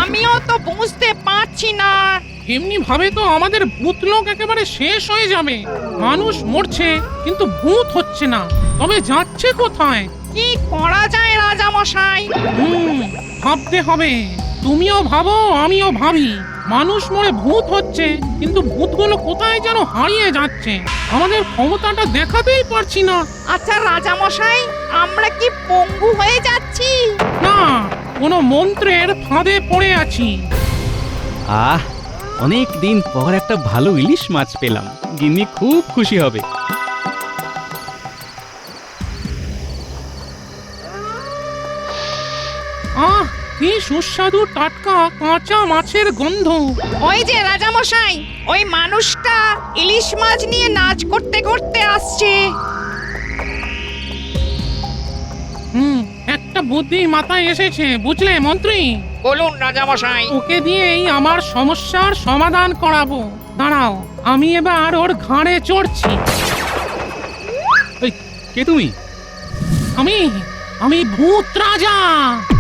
আমিও তো বুঝতে পারছি না। এমনি ভাবে তো আমাদের ভূত লোক একেবারে শেষ হয়ে যাবে। মানুষ মরছে কিন্তু ভূত হচ্ছে না, তবে যাচ্ছে কোথায়? কি করা যায় রাজা মশাই? ভাবতে হবে। তুমিও ভাবো, আমিও ভাবি। মানুষ মরে ভূত হচ্ছে কিন্তু ভূতগুলো কোথায় যেন হারিয়ে যাচ্ছে। আমাদের ক্ষমতাটা দেখাতেই পারছি না। আচ্ছা রাজা মশাই, আমরা কি পঙ্গু হয়ে যাচ্ছি? না, কোনো মন্ত্রের ফাঁদে পড়ে আছি। আহ, অনেক দিন পর একটা ভালো ইলিশ মাছ পেলাম, গিন্নি খুব খুশি হবে। আহ, কি সুস্বাদু টাটকা কাঁচা মাছের গন্ধ। ওই যে রাজা মশাই, ওই মানুষটা ইলিশ মাছ নিয়ে নাচ করতে করতে আসছে। একটা বুদ্ধি মাথায় এসেছে, বুঝলে মন্ত্রী? বলুন রাজা মশাই। ওকে দিয়েই আমার সমস্যার সমাধান করাবো। দাঁড়াও, আমি এবার ওর ঘাড়ে চড়ছি। এই, কে তুমি? আমি আমি ভূত রাজা।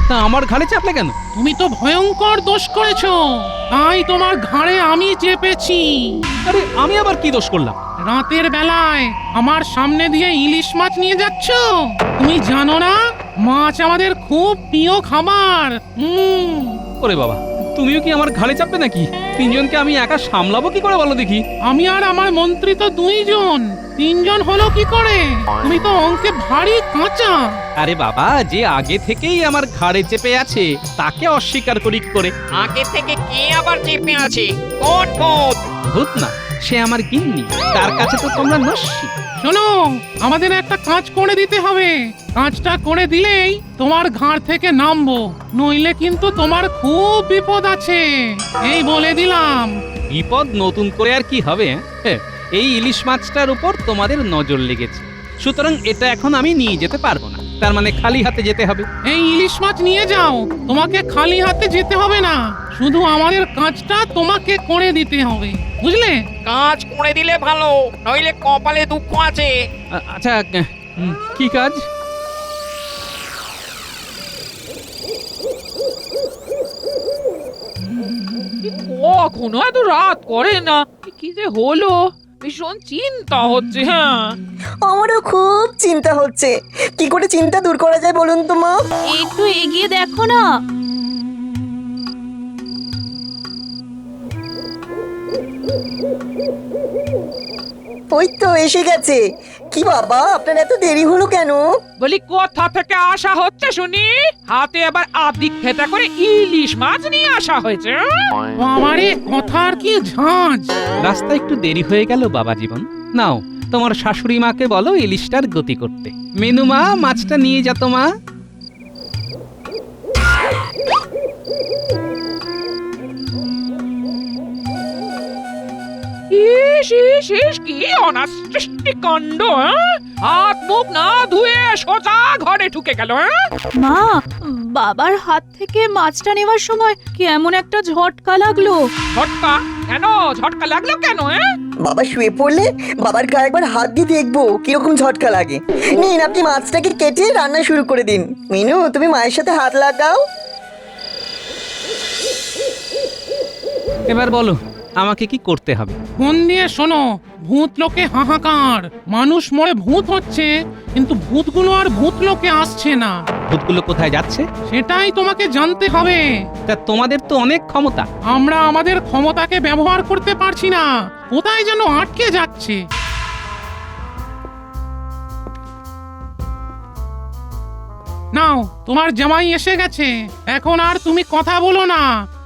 তা আমার ঘাড়ে চাপলে কেন? তুমি তো ভয়ঙ্কর দোষ করেছো, তাই তোমার ঘাড়ে আমি চেপেছি। আরে আমি আবার কি দোষ করলাম? রাতের বেলায় আমার সামনে দিয়ে ইলিশ মাছ নিয়ে যাচ্ছ। তুমি জানো না, মাছ আমাদের খুব প্রিয় খাবার। ওরে বাবা, তুমিও কি আমার ঘাড়ে চাপবে নাকি? তিনজনকে আমি একা সামলাবো কি করে বলো দেখি? আমি আর আমার মন্ত্রী তো দুইজন, তিনজন হলো কি করে? তুমি তো অঙ্কে ভারী কাঁচা। আরে বাবা, যে আগে থেকেই আমার ঘাড়ে চেপে আছে তাকে অস্বীকার করি কি করে? আগে থেকে কে আবার চেপে আছে? কোন ভূত? ভূত না, সে আমার গিন্নি। তার কাছে তো তোমরা নস্যি। শোনো, আমাদের একটা কাজ করে দিতে হবে। কাজটা করে দিলেই তোমার ঘাড় থেকে নামবো, নইলে কিন্তু তোমার খুব বিপদ আছে, এই বলে দিলাম। বিপদ নতুন করে আর কি হবে? হ্যাঁ, এই ইলিশ মাছটার উপর তোমাদের নজর লেগেছে, সুতরাং এটা এখন আমি নিয়ে যেতে পারবো না। তার মানে খালি হাতে যেতে হবে। এই ইলিশ মাছ নিয়ে যাও, তোমাকে খালি হাতে যেতে হবে না, শুধু আমাদের কাজটা তোমাকে করে দিতে হবে, বুঝলে? কাজ করে দিলে ভালো, নইলে কপালে দুঃখ আছে। আচ্ছা, কি কাজ? কখনো এত রাত করে না, কি যে হলো, ভীষণ চিন্তা হচ্ছে। হ্যাঁ, আমারও খুব চিন্তা হচ্ছে। কি করে চিন্তা দূর করা যায় বলুন তো মা? একটু এগিয়ে দেখো না। ওই তো এসে গেছে। কি বাবা, আপনার এত দেরি হলো কেন? বলি কোথা থেকে আসা হচ্ছে শুনি? হাতে আবার আদিক খেতা করে ইলিশ মাছ নিয়ে আসা হয়েছে। আমারে কথার কি ঝাঁজ। রাস্তা একটু দেরি হয়ে গেল বাবা জীবন। নাও, তোমার শাশুড়ি মাকে বলো ইলিশটার গতি করতে। মেনু মা, মাছটা নিয়ে যা তো মা। ইস ইস ইস, কি অনাসৃষ্টি কাণ্ড! হাত মুখ না ধুয়ে সোজা ঘরে ঢুকে গেল। মা, বাবার হাত থেকে মাছটা নেওয়ার সময় কেমন একটা ঝটকা লাগলো। ঝটকা? কেন ঝটকা লাগলো কেন? বাবা শুয়ে পড়লে বাবার গায়ে একবার হাত দিয়ে দেখবো কিরকম ঝটকা লাগে। নিন, আপনি মাছটাকে কেটে রান্না শুরু করে দিন। মিনু, তুমি মায়ের সাথে হাত লাগাও। এবার বলো, আমাকে কি করতে হবে? মন দিয়ে শোনো, ভূত লোকে হাহাকার, মানুষ মরে ভূত হচ্ছে কিন্তু ভূতগুলো আর ভূত লোকে আসছে না। ভূতগুলো কোথায় যাচ্ছে? সেটাই তোমাকে জানতে হবে। তা তোমাদের তো অনেক ক্ষমতা। আমরা আমাদের ক্ষমতাকে ব্যবহার করতে পারছি না, কোথায় যেন আটকে যাচ্ছে। নাও, তোমার জামাই এসে গেছে। এখন আর তুমি কথা বলো না,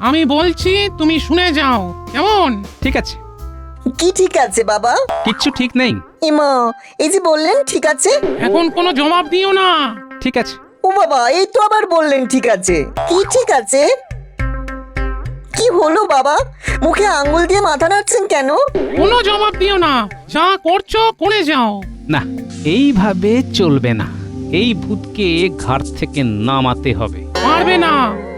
আমি বলছি তুমি শুনে যাও, কেমন? ঠিক আছে। কি ঠিক আছে বাবা? কিচ্ছু ঠিক নেই। এমা, এই যে বললেন ঠিক আছে। এখন কোনো জবাব দিও না। ঠিক আছে। ও বাবা, এই তো আবার বললেন ঠিক আছে। কি ঠিক আছে? কি হলো বাবা? মুখে আঙ্গুল দিয়ে মাথা নাড়ছেন কেন? কোনো জবাব দিও না, যা করছো করে যাও। না, এইভাবে চলবে না। এই ভূতকে ঘাট থেকে নামাতে হবে। পারবে না,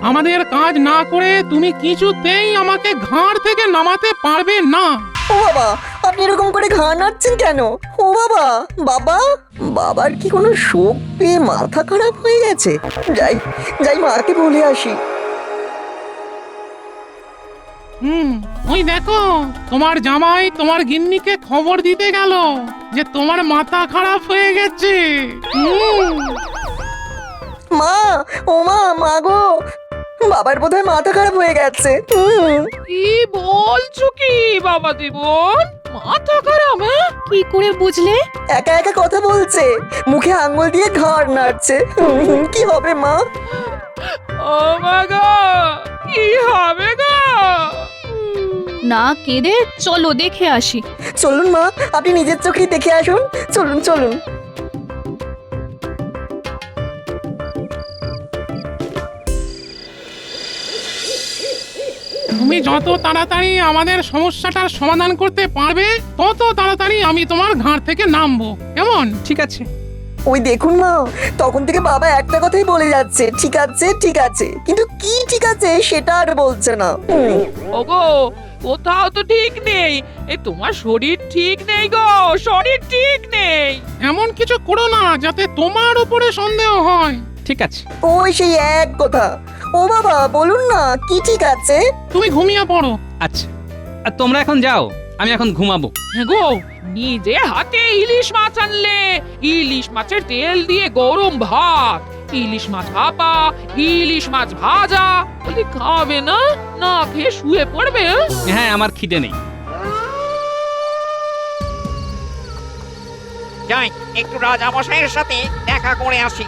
আমাদের কাজ না করে তুমি কিছুতেই আমাকে ঘাড় থেকে নামাতে পারবে না। ও বাবা, আপনি এরকম করে ঘাড় নাড়ছেন কেন? ও বাবা, বাবা, বাবার কি কোনো শোক পেয়ে মাথা খারাপ হয়ে গেছে? যাই যাই, মাকে বলে আসি। ওই দেখো তোমার জামাই তোমার গিন্নিকে খবর দিতে গেল যে তোমার মাথা খারাপ হয়ে গেছে। মা, ও মা গো, বাবার বোধহয় মাথা খারাপ হয়ে গেছে। কি বলছো কি বাবা জীবন, মাথা খারাপ? হ্যাঁ, কি করে বুঝলে? একা একা কথা বলছে, মুখে আঙ্গুল দিয়ে ঘাড় নাড়ছে। কি হবে মা? ও মা গো, কি হবে গো? না কেঁদে চলো দেখে আসি। চলুন মা, আপনি নিজের চোখেই দেখে আসুন। চলুন চলুন। তুমি যত তাড়াতাড়ি আমাদের সমস্যাটার সমাধান করতে পারবে তত তাড়াতাড়ি আমি তোমার ঘাড় থেকে নামবো, কেমন? ঠিক আছে। ওই দেখুন মা, তখন থেকে বাবা একটা কথাই বলে যাচ্ছে, ঠিক আছে ঠিক আছে, কিন্তু কি ঠিক আছে সেটা আর বলছে না। ওগো, কোথাও তো ঠিক নেই। এই তোমার শরীর ঠিক নেই গো, শরীর ঠিক নেই। এমন কিছু করো না যাতে তোমার উপরে সন্দেহ হয়। ঠিক আছে। ওই সেই এক কথা। ও বাবা, বলুন না কি ঠিক আছে? তুমি ঘুমিয়ে পড়ো। আচ্ছা, আর তোমরা এখন যাও, আমি এখন ঘুমাবো। হ্যাঁ গো, নিজে হাতে ইলিশ মাছ আনলে, ইলিশ মাছের তেল দিয়ে গরম ভাত, ইলিশ মাছ ভাপা, ইলিশ মাছ ভাজা, বলি খাবে না? না খেয়ে শুয়ে পড়বে? হ্যাঁ? হ্যাঁ, আমার খিদে নেই। যাই একটু রাজামশাইয়ের সাথে দেখা করে আসি।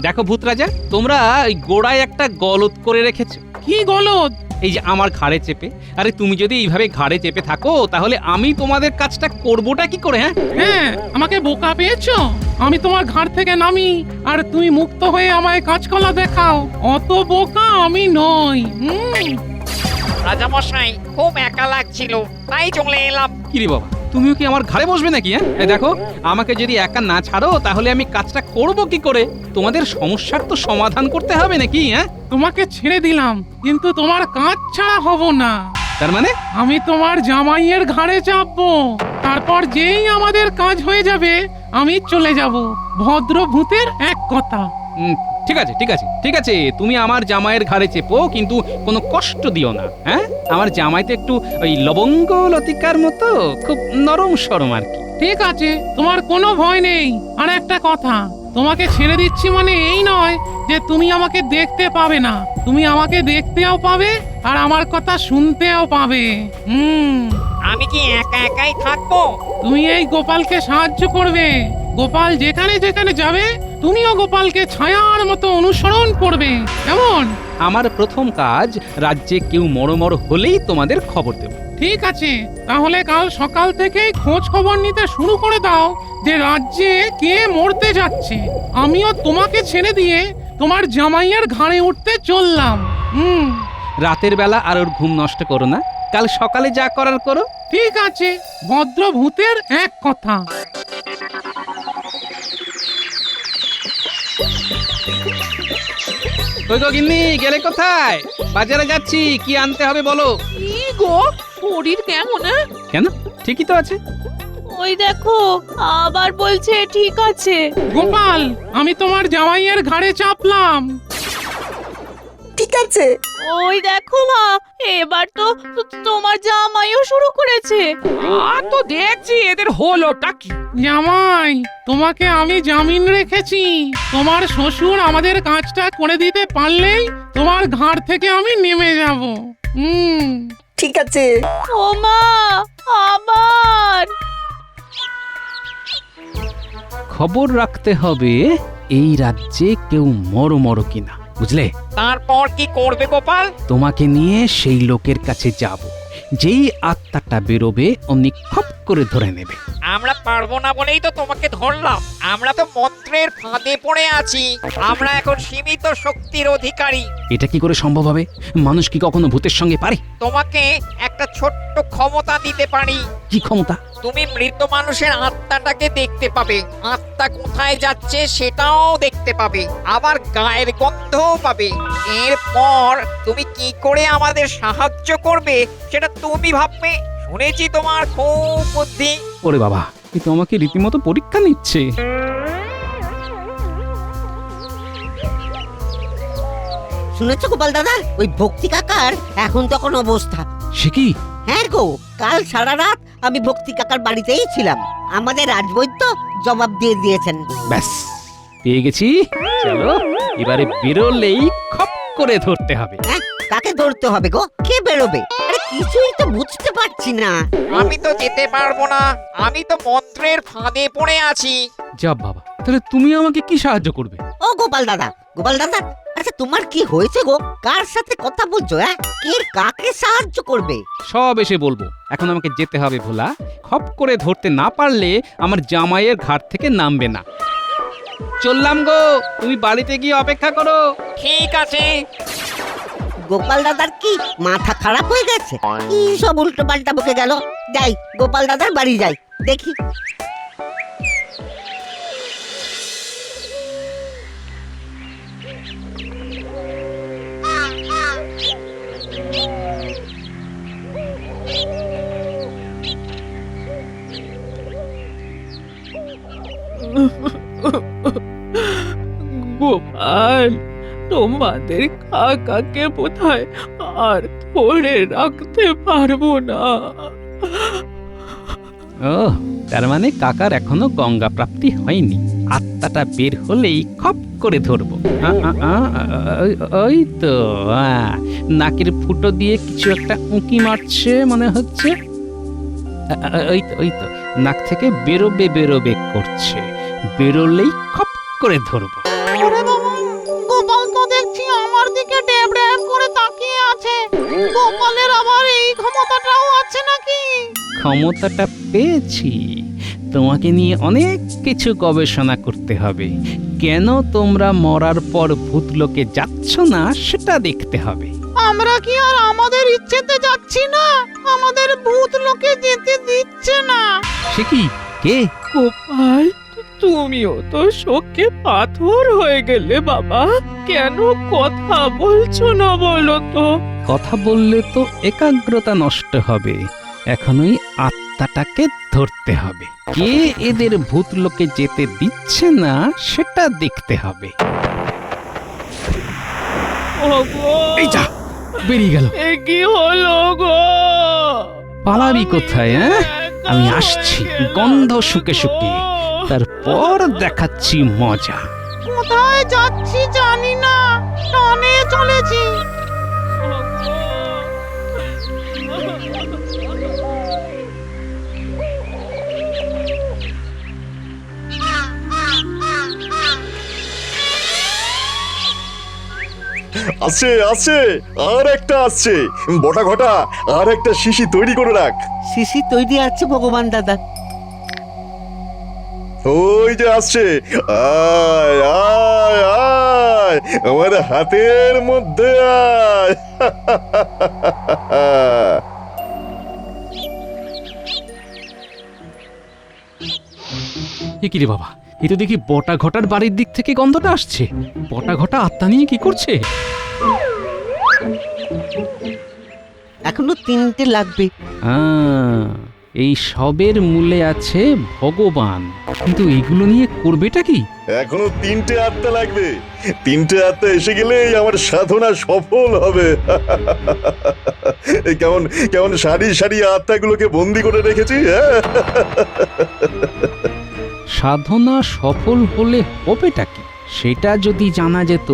দেখো ভূত রাজা, তোমরা ওই গোড়ায় একটা গলদ করে রেখেছো। কি গলদ? এই যে আমার ঘাড়ে চেপে। আরে তুমি যদি এইভাবে ঘাড়ে চেপে থাকো তাহলে আমি তোমাদের কাজটা করবোটা কি করে? হ্যাঁ, হ্যাঁ, আমাকে বোকা পেয়েছো? আমি তোমার ঘাড় থেকে নামি আর তুমি মুক্ত হয়ে আমায় কাঁচকলা দেখাও। অত বোকা আমি নই। রাজামশাই খুব একা লাগছিল, তাই চলে এলাম। কিরে বাবা, তুমিও কি আমার ঘাড়ে বসবে নাকি? হ্যাঁ, এই দেখো, আমাকে যদি একা না ছাড়ো তাহলে আমি কাজটা করব কি করে? তোমাদের সমস্যার তো সমাধান করতে হবে নাকি? হ্যাঁ, তোমাকে ছেড়ে দিলাম, কিন্তু তোমার কাজ ছাড়া হব না। তার মানে? আমি তোমার জামাইয়ের ঘাড়ে চাপবো, তারপর যেই আমাদের কাজ হয়ে যাবে আমি চলে যাব। ভদ্র ভূতের এক কথা। ঠিক আছে ঠিক আছে ঠিক আছে, তুমি আমার জামাইয়ের ঘাড়ে চেপো, কিন্তু কোনো কষ্ট দিও না। হ্যাঁ, আমার জামাই তো একটু ওই লবঙ্গ লতিকার মতো, খুব নরম সরম আর কি। ঠিক আছে, তোমার কোনো ভয় নেই। আর একটা কথা, তোমাকে ছেড়ে দিচ্ছি মানে এই নয় যে তুমি আমাকে দেখতে পাবে না। তুমি আমাকে দেখতেও পাবে আর আমার কথা শুনতেও পাবে। আমি কি একা একাই থাকবো? তুমি এই গোপালকে সাহায্য করবে। গোপাল যেখানে যেখানে যাবে তুমিও গোপালকে ছায়ার মতো অনুসরণ করবে, কেমন? আমার প্রথম কাজ, রাজ্যে কেউ মরমর হলেই তোমাদের খবর দেব। ঠিক আছে, তাহলে কাল সকাল থেকেই খোঁজ খবর নিতে শুরু করে দাও যে রাজ্যে কে মরতে যাচ্ছে। আমিও তোমাকে ছেড়ে দিয়ে তোমার জামাইয়ের ঘাড়ে উঠতে চললাম। রাতের বেলা আর ওর ঘুম নষ্ট করো না, কাল সকালে যা করার করো। ঠিক আছে, ভদ্র ভূতের এক কথা। কই গো গিন্নি, গেলে কোথায়? বাজারে যাচ্ছি, কি আনতে হবে বলো। কি গো, শরীর কেমন? কেন, ঠিকই তো আছে। ওই দেখো, আবার বলছে ঠিক আছে। গোপাল, আমি তোমার জামাইয়ের ঘাড়ে চাপলাম। ঠিক আছে। ওই দেখো মা, এবার তো তোমার জামাইও শুরু করেছে। আর তো দেখছি এদের হলোটা কি। জামাই, তোমাকে আমি জামিন রেখেছি। তোমার শ্বশুর আমাদের কাজটা করে দিতে পারলেই তোমার ঘাড় থেকে আমি নেমে যাব। ঠিক আছে। ও মা, আবার খবর রাখতে হবে এই রাজ্যে কেউ মরমর কিনা, বুঝলে? তারপর কি করবে গোপাল? তোমাকে নিয়ে সেই লোকের কাছে যাব, যেই আত্মাটা বেরোবে অমনি খপ করে ধরে নেবে। আমরা পারবো না বলেই তো তোমাকে ধরলাম। আমরা তো মন্ত্রের ফাঁদে পড়ে আছি। আমরা এখন সীমিত শক্তির অধিকারী। এটা কি করে সম্ভব হবে? মানুষ কি কখনো ভূতের সঙ্গে পারে? তোমাকে একটা ছোট্ট ক্ষমতা দিতে পারি। কি ক্ষমতা? তুমি মৃত মানুষের আত্মাটাকে দেখতে পাবে, আত্মা কোথায় যাচ্ছে সেটাও দেখতে পাবে, আবার গায়ের গন্ধও পাবে। এরপর তুমি কি করে আমাদের সাহায্য করবে সেটা তুমি ভাববে। শুনেছি তোমার খুব বুদ্ধি। ওরে বাবা, এ তো আমাকে রীতিমতো পরীক্ষা নিচ্ছে। শুনেছো গোপাল দাদা, ওই ভক্তি কাকার এখন তখন অবস্থা। সে কি? হ্যাঁ গো, কাল সারা রাত আমি ভক্তি কাকার বাড়িতেই ছিলাম। আমাদের রাজবৈদ্য জবাব দিয়ে দিয়েছেন। ব্যাস পেয়ে গেছি। চলো এবারে বেরোলেই খপ করে ধরতে হবে। হ্যাঁ, কাকে ধরতে হবে গো? কে বেরোবে? আরে কিছুই তো বুঝতে পারছি না। আমি তো যেতে পারবো না, আমি তো মন্ত্রের ফাঁদে পড়ে আছি। যা বাবা, তাহলে তুমি আমাকে কি সাহায্য করবে? ও গোপাল দাদা, গোপাল দাদা, আচ্ছা তোমার কি হয়েছে গো? কার সাথে কথা বলছো? হ্যাঁ, কে কাকে সাহায্য করবে? সব এসে বলবো। এখন আমাকে যেতে হবে ভোলা। খপ করে ধরতে না পারলে আমার জামাইয়ের ঘাট থেকে নামবে না। চললাম গো, তুমি বাড়িতে গিয়ে অপেক্ষা করো। ঠিক আছে। গোপাল দাদার কি মাথা খারাপ হয়ে গেছে? কি সব উল্টো পাল্টা বকে গেল। যাই, গোপাল দাদার বাড়ি যাই, দেখি। গোপাল, তোমাদের কাকাকে বোধহয় আর ধরে রাখতে পারবো না। ও, তার মানে কাকার এখনো গঙ্গা প্রাপ্তি হয়নি। আত্মাটা বের হলেই খপ করে ধরবো। ওই তো নাকের ফুটো দিয়ে কিছু একটা উঁকি মারছে মনে হচ্ছে। ওই তো নাক থেকে বেরোবে বেরোবে করছে। বেরোলেই খপ করে ধরবো। গোপাল তো দেখছি আমার দিকে ড্যাব ড্যাব করে তাকিয়ে আছে। গোপালের আবার এই ক্ষমতাটাও আছে নাকি? ক্ষমতাটা পেয়েছি। তোমাকে নিয়ে অনেক কিছু গবেষণা করতে হবে। কেন তোমরা মরার পর ভূতলোকে যাচ্ছ না সেটা দেখতে হবে। আমরা কি আর আমাদের ইচ্ছেতে যাচ্ছি না? আমাদের ভূত লোকে যেতে দিচ্ছে না। সে কি? কে? গোপাল, তুমিও তো শোকে পাথর হয়ে গেলে বাবা। কেন কথা বলছো না বলো তো? কথা বললে তো একাগ্রতা নষ্ট হবে। এখনই আত্মাটাকে ধরতে হবে। কে এদের ভূতলোকে যেতে দিচ্ছে না সেটা দেখতে হবে। ওগো, এই যা, বেরিয়ে গেল। এ কি হলো গো? পালাবি কোথায়? আমি আসছি গন্ধ শুকে শুকে, তারপর দেখাচ্ছি মজা। কোথায় যাচ্ছি জানি না, টানে চলেছি। আছে আছে, আর একটা আসছে। বটা ঘটা, আর একটা শিশি তৈরি করে রাখ। শিশি তৈরি আছে ভগবান দাদা। ওই যে আসছে। আয় আয় আয়, আমার হাতের মধ্যে আয়। এ কি রে বাবা, এ তো দেখি বটা ঘটার বাড়ির দিক থেকে গন্ধটা আসছে। বটা ঘটা আত্মা নিয়ে কি করছে? এখনো 3টে লাগবে। এই সবের মূলে আছে ভগবান, কিন্তু এগুলো নিয়ে করবেটা কি? এখনো 3টে আত্মা লাগবে। 3টে আত্মা এসে গেলেই আমার সাধনা সফল হবে। এই কেমন কেমন সারি সারি আত্মাগুলোকে বন্দি করে রেখেছি। সাধনা সফল হলে হবেটা কি সেটা যদি জানা যেত।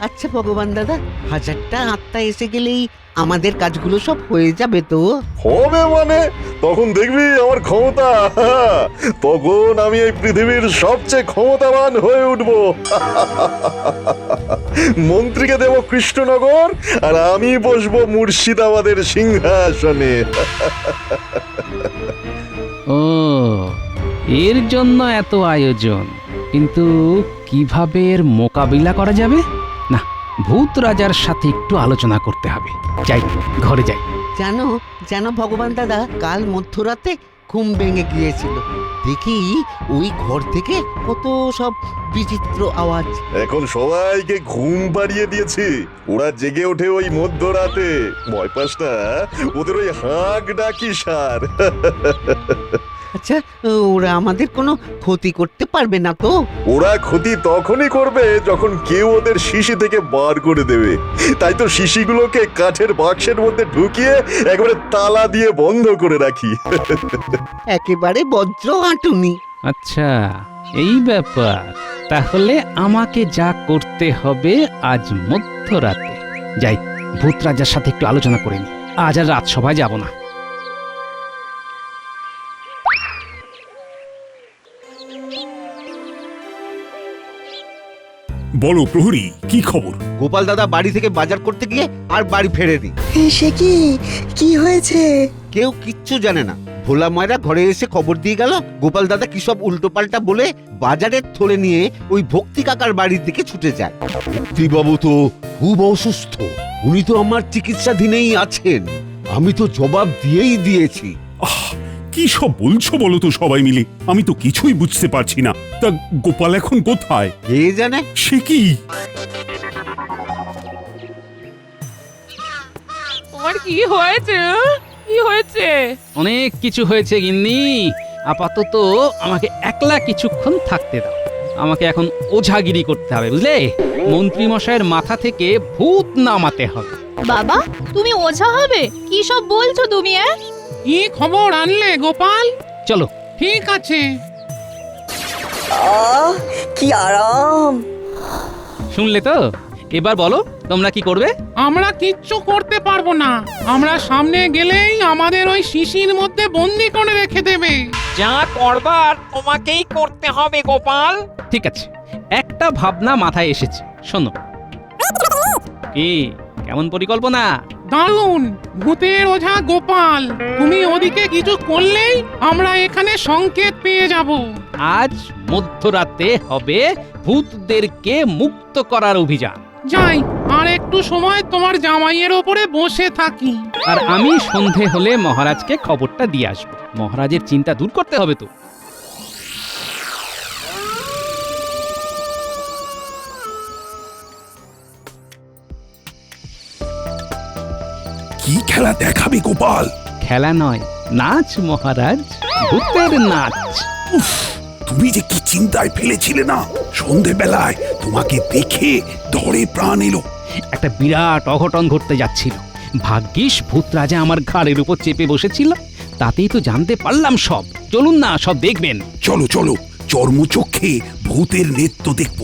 আচ্ছা ভগবান দাদা, 1000টা আত্মা এসে গেলেই আমাদের কাজগুলো সব হয়ে যাবে তো? হবে মানে, তখন দেখবি আমার ক্ষমতা। তখন আমি এই পৃথিবীর সবচেয়ে ক্ষমতাবান হয়ে উঠব। মন্ত্রীকে দেব কৃষ্ণনগর, আর আমি বসবো মুর্শিদাবাদের সিংহাসনে। ও, এর জন্য এত আয়োজন। কিন্তু কিভাবে এর মোকাবিলা করা যাবে? না, ভূত রাজার সাথে একটু আলোচনা করতে হবে। যাই, ঘরে যাই। জানো ভগবান দাদা, কাল মধ্যরাতে ঘুম ভেঙে গিয়েছিল। দেখি ওই ঘর থেকে কত সব বিচিত্র আওয়াজ। এখন সবাইকে ঘুম পাড়িয়ে দিয়েছি, ওরা জেগে ওঠে ওই মধ্যরাতে। ভয় পাস না, ওদের ওই হাঁক ডাকি সার। আচ্ছা, ওরা আমাদের কোনো ক্ষতি করতে পারবে না তো? ওরা ক্ষতি তখনই করবে যখন কেউ ওদের শিশি থেকে বার করে দেবে। তাই তো শিশিগুলোকে কাঠের বাক্সের মধ্যে ঢুকিয়ে একবারে তালা দিয়ে বন্ধ করে রাখি। একেবারে বজ্র আঁটুনি। আচ্ছা, এই ব্যাপার। তাহলে আমাকে যা করতে হবে আজ মধ্যরাতে। যাই, ভূত রাজার সাথে একটু আলোচনা করে নি। আজ আর রাজসভায় যাব না। বলো প্রহরী, কি খবর? গোপাল দাদা বাড়ি থেকে বাজার করতে গিয়ে আর বাড়ি ফেরেনি। সে কি হয়েছে? কেউ কিচ্ছু জানে না। ভোলা ময়রা ঘরে এসে খবর দিয়ে গেল গোপাল দাদা কি সব উল্টোপাল্টা বলে বাজারের থলে নিয়ে ওই ভক্তি কাকার বাড়ির দিকে ছুটে যায়। ভক্তিবাবু তো খুব অসুস্থ, উনি তো আমার চিকিৎসাধীনেই আছেন। আমি তো জবাব দিয়েছি। আহ, কি সব বলছো বলো তো সবাই মিলে? আমি তো কিছুই বুঝতে পারছি না। তা গোপাল এখন কোথায়? কে জানে। সে কি? তোমার কি হয়েছে? কি হয়েছে? অনেক কিছু হয়েছে গিন্নি। আপাতত আমাকে একলা কিছুক্ষণ থাকতে দাও। আমাকে এখন ওঝাগিরি করতে হবে, বুঝলে? মন্ত্রী মশাইয়ের মাথা থেকে ভূত নামাতে হবে। বাবা, তুমি ওঝা হবে? কি সব বলছো তুমি? কি খবর আনলে গোপাল? চলো। ঠিক আছে। কি আরাম! শুনলে তো? এবার বলো তোমরা কি করবে? আমরা কিচ্ছু করতে পারবো না। আমরা সামনে গেলেই আমাদের ওই শিশির মধ্যে বন্দি করে রেখে দেবে। যা করবার তোমাকেই করতে হবে গোপাল। ঠিক আছে, একটা ভাবনা মাথায় এসেছে, শোনো। কি কেমন পরিকল্পনা? দারুণ! ভূতের ওঝা গোপাল, তুমি ওদিকে কিছু করলেই আমরা এখানে সংকেত পেয়ে যাব। আজ মধ্যরাতে হবে ভূতদেরকে মুক্ত করার অভিযান। যাই, আর একটু সময় তোমার জামাইয়ের ওপরে বসে থাকি। আর আমি সন্ধে হলে মহারাজকে খবরটা দিয়ে আসবো। মহারাজের চিন্তা দূর করতে হবে তো। কি খেলা দেখাবে গোপাল? খেলা নয়, নাচ মহারাজ, ভূতের নাচ। উফ, তুমি যে কি চিন্তায় ফেলেছিলে না! সন্ধেবেলায় তোমাকে দেখে ডরে প্রাণ এলো। একটা বিরাট অঘটন ঘটতে যাচ্ছিল। ভাগ্যিস ভূত রাজা আমার ঘাড়ের উপর চেপে বসেছিল, তাতেই তো জানতে পারলাম সব। চলুন না, সব দেখবেন। চলো চলো, চর্মচক্ষে ভূতের নৃত্য দেখব।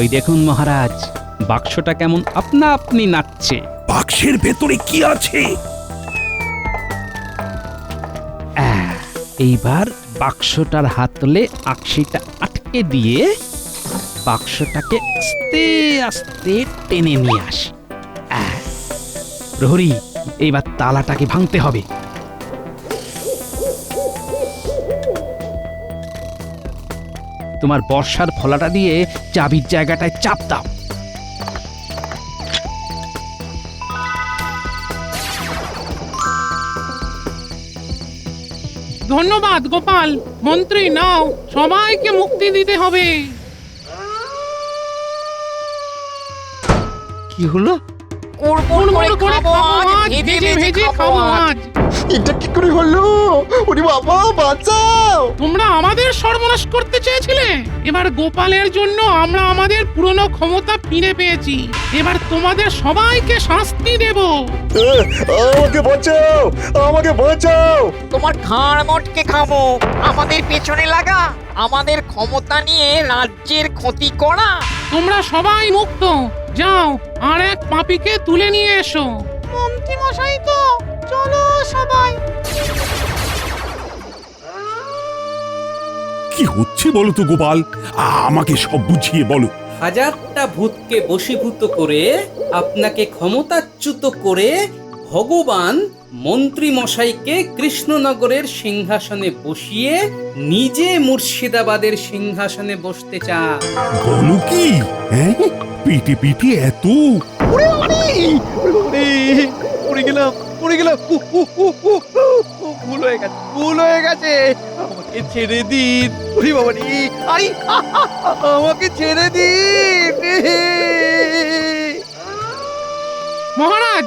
ওই দেখুন মহারাজ, বাক্সটা কেমন আপনা আপনি নাচছে। বাক্সের ভেতরে কি আছে? এইবার বাক্সটার হাতলে আকশিটা আটকে দিয়ে বাক্সটাকে আস্তে আস্তে টেনে নিয়ে আসি। প্রহরী, এইবার তালাটাকে ভাঙতে হবে। তোমার বর্ষার ফলাটা দিয়ে চাবির জায়গাটায় চাপ দাও। ধন্যবাদ গোপাল। মন্ত্রী, নাও, সবাইকে মুক্তি দিতে হবে। কি হলো? কুড়মুড় করে খাবো আজ, ভেজে ভেজে খাবো আজ। এটা কি করে হলো? ওরে বাবা, বাঁচাও! তোমরা আমাদের সর্বনাশ করতে চেয়েছিলে। এবার গোপালের জন্য আমরা আমাদের পুরনো ক্ষমতা ফিরে পেয়েছি। এবার তোমাদের সবাইকে শাস্তি দেব। আমাকে বাঁচাও, আমাকে বাঁচাও! তোমার ঘাড় মটকে খাবো। আমাদের পেছনে লাগা, আমাদের ক্ষমতা নিয়ে রাজ্যের ক্ষতি করা। তোমরা সবাই মুক্ত। যাও, আর এক পাপীকে তুলে নিয়ে এসো। মন্ত্রী মশাই তো, চলো সবাই। কি হচ্ছে বলো তো গোপাল? আমাকে সব বুঝিয়ে বলো। হাজারটা ভূতকে বশীভূত করে আপনাকে ক্ষমতাচ্যুত করে ভগবান মন্ত্রী মশাইকে কৃষ্ণনগরের সিংহাসনে বসিয়ে নিজে মুর্শিদাবাদের সিংহাসনে বসতে চান। বলো কি? হ্যাঁ, পিঠে পিঠে এত! পড়ে গেলাম। ভুল হয়ে গেছে। আমাকে আমাকে ছেড়ে দিন ওরে বাবা রে আরে আমাকে ছেড়ে দিন মহারাজ